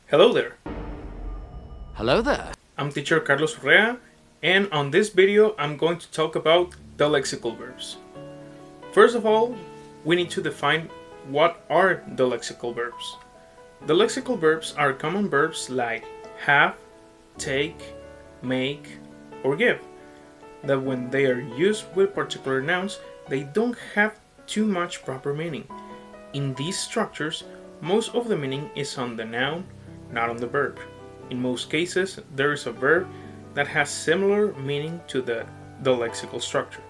Hello there, Hello there. I'm teacher Carlos Urrea, and on this video I'm going to talk about the lexical verbs. First of all, we need to define what are the lexical verbs. The lexical verbs are common verbs like have, take, make, or give, that when they are used with particular nouns, they don't have too much proper meaning. In these structures, most of the meaning is on the noun, not on the verb. In most cases, there is a verb that has similar meaning to the lexical structure.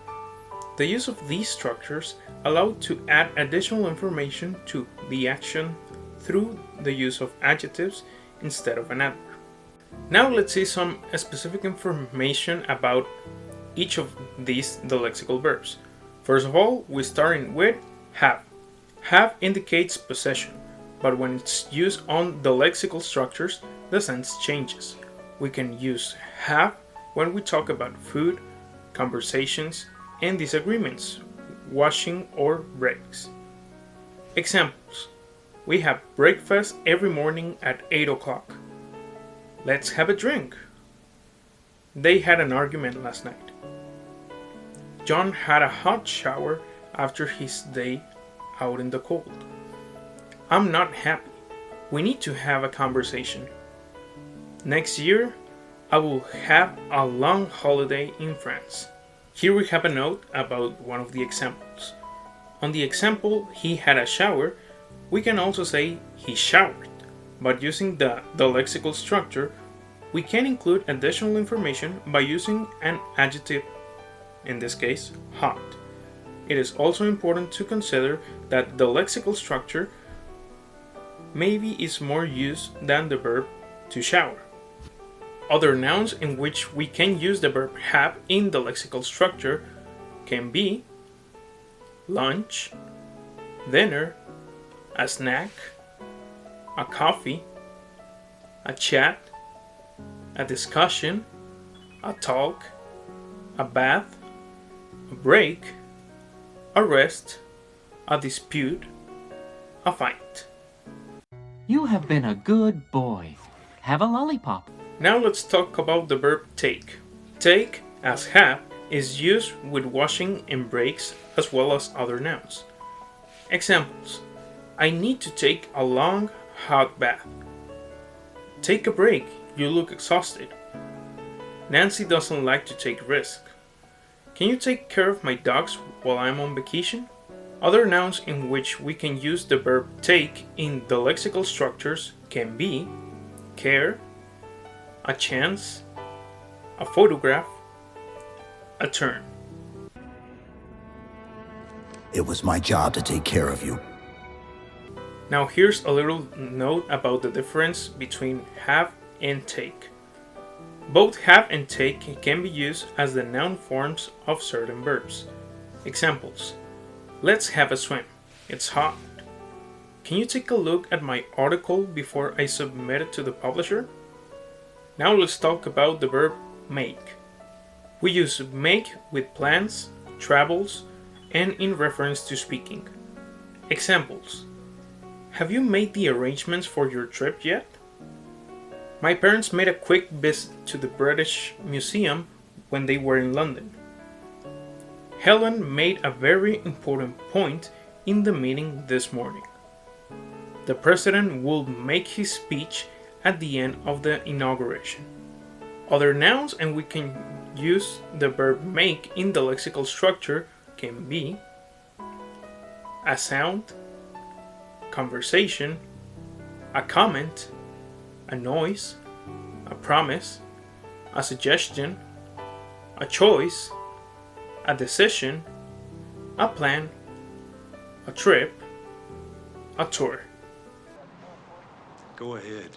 The use of these structures allow to add additional information to the action through the use of adjectives instead of an adverb. Now let's see some specific information about each of these lexical verbs. First of all, we're starting with have. Have indicates possession, but when it's used on the lexical structures, the sense changes. We can use have when we talk about food, conversations, and disagreements, washing, or breaks. Examples: we have breakfast every morning at 8 o'clock. Let's have a drink. They had an argument last night. John had a hot shower after his day out in the cold. I'm not happy. We need to have a conversation. Next year, I will have a long holiday in France. Here we have a note about one of the examples. On the example, he had a shower, we can also say he showered, but using the lexical structure, we can include additional information by using an adjective, in this case, hot. It is also important to consider that the lexical structure maybe is more used than the verb to shower. Other nouns in which we can use the verb have in the lexical structure can be lunch, dinner, a snack, a coffee, a chat, a discussion, a talk, a bath, a break, a rest, a dispute, a fight. You have been a good boy. Have a lollipop. Now let's talk about the verb take. Take, as have, is used with washing and breaks as well as other nouns. Examples: I need to take a long, hot bath. Take a break, you look exhausted. Nancy doesn't like to take risks. Can you take care of my dogs while I'm on vacation? Other nouns in which we can use the verb take in the lexical structures can be care, a chance, a photograph, a turn. It was my job to take care of you. Now here's a little note about the difference between have and take. Both have and take can be used as the noun forms of certain verbs. Examples: let's have a swim. It's hot. Can you take a look at my article before I submit it to the publisher? Now let's talk about the verb make. We use make with plans, travels, and in reference to speaking. Examples: have you made the arrangements for your trip yet? My parents made a quick visit to the British Museum when they were in London. Helen made a very important point in the meeting this morning. The president will make his speech at the end of the inauguration. Other nouns and we can use the verb make in the lexical structure can be a sound, conversation, a comment, a noise, a promise, a suggestion, a choice, a decision, a plan, a trip, a tour. Go ahead.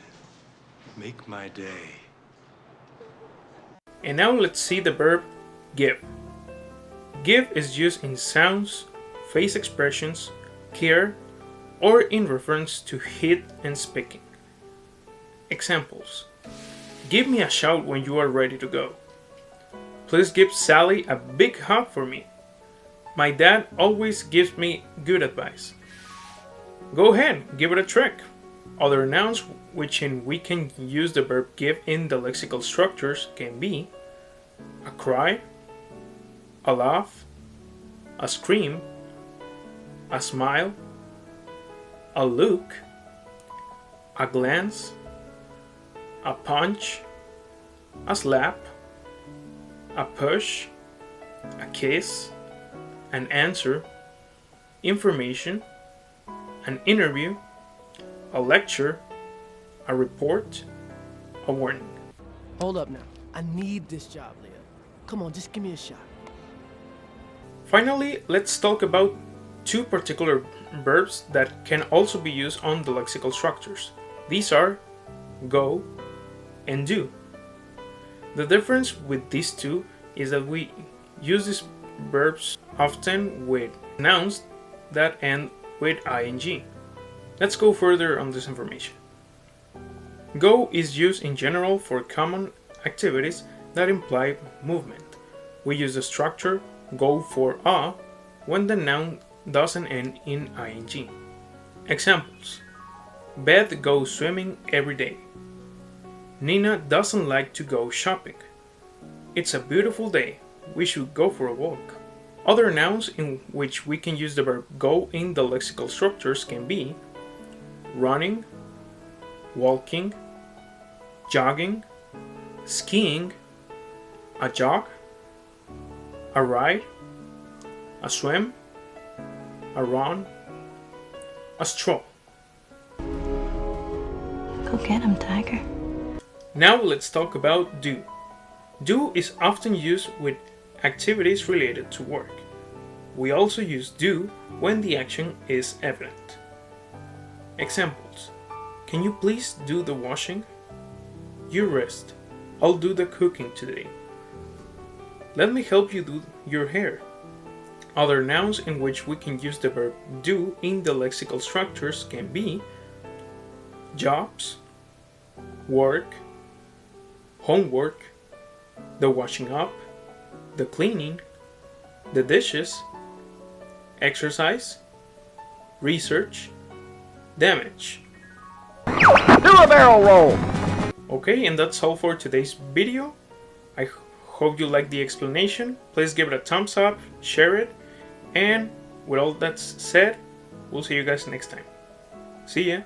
Make my day. And now let's see the verb give. Give is used in sounds, face expressions, care, or in reference to heat and speaking. Examples: give me a shout when you are ready to go. Please give Sally a big hug for me. My dad always gives me good advice. Go ahead, give it a trick. Other nouns which we can use the verb give in the lexical structures can be a cry, a laugh, a scream, a smile, a look, a glance, a punch, a slap, a push, a kiss, an answer, information, an interview, a lecture, a report, a warning. Hold up now. I need this job, Leah. Come on, just give me a shot. Finally, let's talk about two particular verbs that can also be used on the lexical structures. These are go and do. The difference with these two is that we use these verbs often with nouns that end with ing. Let's go further on this information. Go is used in general for common activities that imply movement. We use the structure go for a when the noun doesn't end in ing. Examples: Beth goes swimming every day. Nina doesn't like to go shopping. It's a beautiful day. We should go for a walk. Other nouns in which we can use the verb go in the lexical structures can be running, walking, jogging, skiing, a jog, a ride, a swim, a run, a stroll. Go get him, Tiger. Now let's talk about do. Do is often used with activities related to work. We also use do when the action is evident. Examples: Can you please do the washing? You rest. I'll do the cooking today. Let me help you do your hair. Other nouns in which we can use the verb do in the lexical structures can be jobs, work, homework, the washing up, the cleaning, the dishes, exercise, research, damage. Do a barrel roll! Okay, and that's all for today's video. I hope you liked the explanation. Please give it a thumbs up, share it, and with all that said, we'll see you guys next time. See ya!